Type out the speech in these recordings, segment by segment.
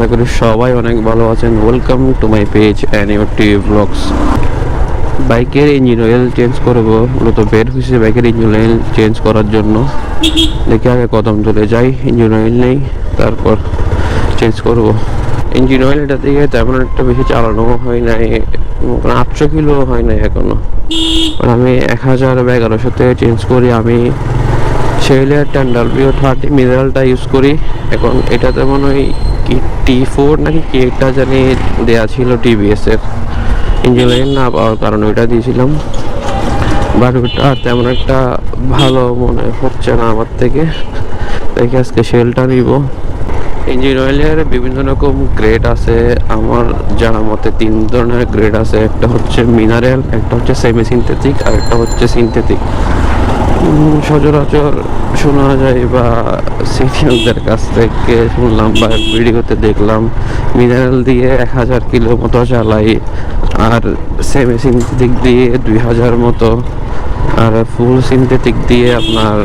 আশা করি সবাই অনেক ভালো আছেন। Welcome to my page NUT blogs. বাইকের ইঞ্জিন অয়েল চেঞ্জ করব, মূলত বের হয়েছে বাইকের ইঞ্জিন অয়েল চেঞ্জ করার জন্য। দেখি আগে কদম চলে যাই, ইঞ্জিন অয়েল নেই, তারপর চেঞ্জ করব ইঞ্জিন অয়েল। এটা থেকে তেমন একটা বেশি চালানো হয় নাই, 800 কিলো হয় নাই এখনো। আমি 1011-তে চেঞ্জ করি। আমি শেলের 10W30 মিনারেলটা ইউজ করি এখন। এটাতে মনে হয় কি T4 নাকি কি একটা জানি দেওয়া ছিল TVS এর ইঞ্জিন অয়েল না পাওয়ার কারণে ওইটা দিয়েছিলাম, বাট ওটা তেমন একটা ভালো মনে হচ্ছে না আমার থেকে। দেখি আজকে শেলটা নিব। ইঞ্জিন অয়েলের বিভিন্ন রকম গ্রেড আছে, আমার জানা মতে 3 ধরনের গ্রেড আছে। একটা হচ্ছে মিনারেল, একটা হচ্ছে সেমি সিনথেটিক, আর একটা হচ্ছে সিনথেটিক। সচরাচর শোনা যায় বা সিনিয়রদের কাছ থেকে শুনলাম বা ভিডিওতে দেখলাম, মিনারেল দিয়ে 1000 কিলো মতো চালাই, আর সেমি সিনথেটিক দিয়ে 2000 মতো, আর ফুল সিনথেটিক দিয়ে আপনার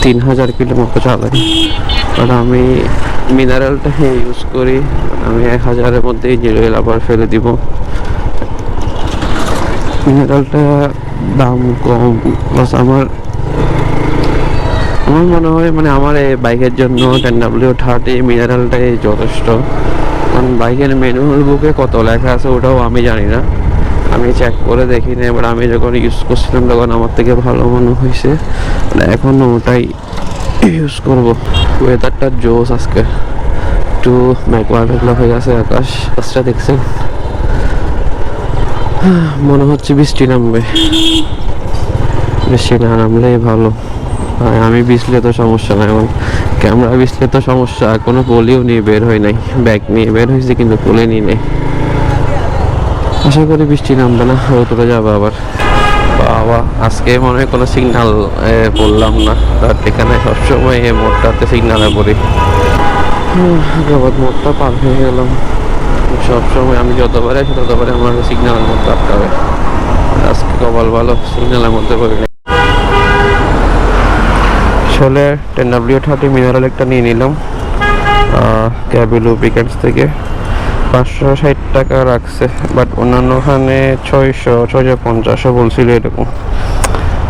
3000 কিলো মতো চালাই। আর আমি মিনারেলটা ইউজ করি। আমি 1000-এর মধ্যে ইঞ্জিন অয়েল আবার ফেলে দিব। মিনারেলটা দাম কম, প্লাস আমার মনে হয় মানে আমার এই বাইকের জন্য 10W30 মিনারেলটাই যথেষ্ট। কারণ বাইকের ম্যানুয়াল বুকে কত লেখা আছে ওটাও আমি জানি না, আমি চেক করে দেখি না। এবার আমি যখন ইউজ করছিলাম তখন আমার থেকে ভালো মনে হয়েছে, মানে এখন ওটাই ইউজ করব। ওয়েদারটা জোস আজকে, একটু মেঘলা মেঘলা হয়ে গেছে আকাশ। আকাশটা দেখছেন, মনে হচ্ছে বৃষ্টি নামবে। বৃষ্টি না নামলেই ভালো। আমি বিছলে তো সমস্যা নাই, এখন ক্যামেরা বিছলে তো সমস্যা। কোনো পোলিও নিয়ে বের হয় নাই, ব্যাগ নিয়ে বের হয়েছে কিন্তু পোলে নিয়ে নেই। আশা করি বৃষ্টি নামবে না, রোদে যাবে আবার। বাবা, আজকে মনে হয় কোনো সিগন্যাল বললাম না, বাট এখানে সবসময় এই মোড়টাতে সিগন্যালে পড়ি। মোড়টা পার হয়ে গেলাম। সবসময় আমি যতবারে আসি ততবারে আমার সিগন্যালের মধ্যে আটকাবে। আজকে কপাল ভালো, সিগন্যালের মধ্যে পড়িনি। আসলে 10W30 মিনারেল একটা নিয়ে নিলাম ক্যাবি লুব্রিকেন্টস থেকে। 560 টাকা রাখছে, বাট অন্যান্য ওখানে 650 বলছিল এরকম।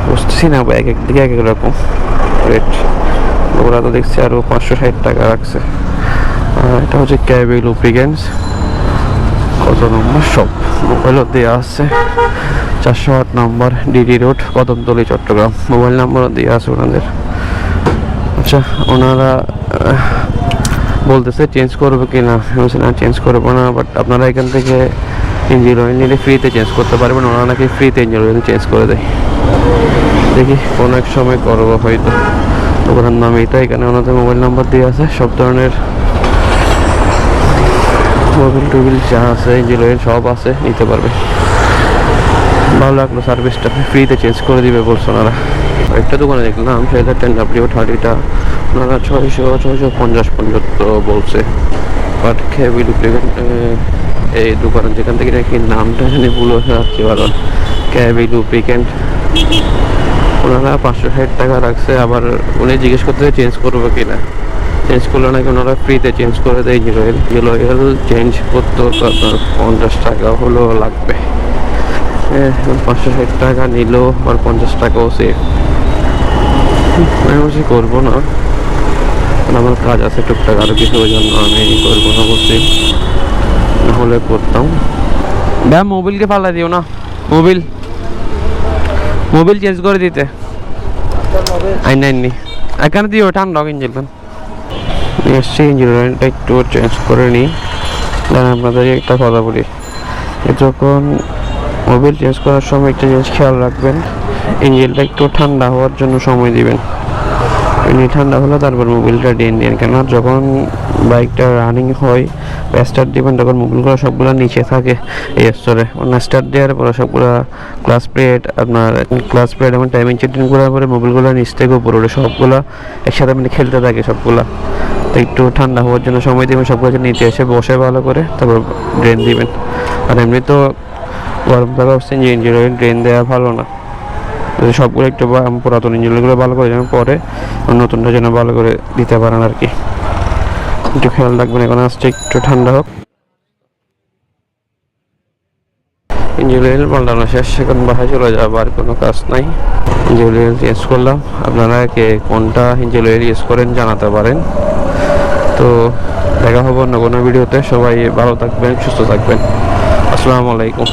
বুঝতেছি না, এক এক দিকে এক এক রকম রেট। ওরা তো দেখছি আরও 560 টাকা রাখছে। এটা হচ্ছে ক্যাবি লুব্রিকেন্টস। কত নম্বর সব মোবাইলও দেওয়া আছে, 408 number DD road, Kadamtali, Chittagong. Mobile নাম্বারও দেওয়া আছে ওনাদের। আচ্ছা, ওনারা বলতেছে চেঞ্জ করবে কি না, না চেঞ্জ করবো না, বাট আপনারা এখান থেকে ইঞ্জিন অয়েল নিলে ফ্রিতে চেঞ্জ করতে পারবেন। ওনারা নাকি ফ্রিতে ইঞ্জিন অয়েল চেঞ্জ করে দেয়। দেখি কোনো এক সময় করবো হয়তো। দোকানের নাম এইটা, এখানে ওনাদের মোবাইল নাম্বার দিয়ে আছে। সব ধরনের মোবিল টোবিল যা আছে, ইঞ্জিন অয়েল সব আছে, নিতে পারবে। ভালো লাগলো সার্ভিসটা, ফ্রিতে চেঞ্জ করে দিবে বলছে ওনারা। একটা দোকানে দেখলাম সেটা 10W30টা ওনারা 650 পর্যন্ত বলছে, বাট ক্যাবি লুব্রিকেন্ট এই দোকানে যেখান থেকে নাকি নামটা জানি ভুল হয়ে যাচ্ছে, কারণ ক্যাবি লুব্রিকেন্ট ওনারা 560 টাকা রাখছে। আবার উনি জিজ্ঞেস করতে চেঞ্জ করবো কিনা, চেঞ্জ করলে নাকি ওনারা ফ্রিতে চেঞ্জ করে দেয়। ইঞ্জিন অয়েল চেঞ্জ করতে আপনার 50 টাকা হলেও লাগবে। 560 টাকা নিল, আর 50 টাকাও সেফ। আমি বলছি করবো না, আমার কাজ আছে টুকটাক আরও কিছু, ওই জন্য আমি করবো না বলছি, নাহলে করতাম। ব্যাম মোবিলকে ফালা দিও না, মোবিল চেঞ্জ করে দিতে আইনি এখানে দিও, ঠান্ডা ইঞ্জিন এসছি। ইঞ্জিন অয়েলটা একটু চেঞ্জ করে নিই। আপনাদের একটা কথা বলি, যখন মোবিল চেঞ্জ করার সময় একটা জিনিস খেয়াল রাখবেন, ইঞ্জিনটা একটু ঠান্ডা হওয়ার জন্য সময় দিবেন। ঠান্ডা হলে তারপর মোবিলটা ডেন দিন। কেন যখন বাইকটা রানিং হয় স্টার্ট দিবেন তখন মোবিলগুলো সবগুলো নিচে থাকে এই স্তরে। স্টার্ট দেওয়ার পরে সবগুলো ক্লাস প্লেট এবং টাইমিং চেটিং করার পরে মোবিলগুলো নিচ থেকে উপরে ওঠে, সবগুলো একসাথে মানে খেলতে থাকে সবগুলো। তো একটু ঠান্ডা হওয়ার জন্য সময় দিবেন, সবগুলো নিচে এসে বসে ভালো করে তারপর ড্রেন দিবেন। আর এমনি তো গরম থাকা অবস্থায় ইঞ্জিন অয়েল ড্রেন দেওয়া ভালো না। সবগুলো একটু পুরাতন ইঞ্জিনগুলো ভালো করে যেন পরে নতুনটা যেন ভালো করে দিতে পারেন আর কি। একটু খেয়াল রাখবেন। এখন আসছে একটু ঠান্ডা হোক। ইঞ্জিন অয়েল পাল্টানো শেষ, এখন বাসায় চলে যাবো, আর কোনো কাজ নাই। ইঞ্জিন অয়েল চেঞ্জ করলাম। আপনারা কে কোনটা ইঞ্জিন অয়েল ইউজ করেন জানাতে পারেন। তো দেখা হবে অন্য কোনো ভিডিওতে। সবাই ভালো থাকবেন, সুস্থ থাকবেন। আসসালামু আলাইকুম।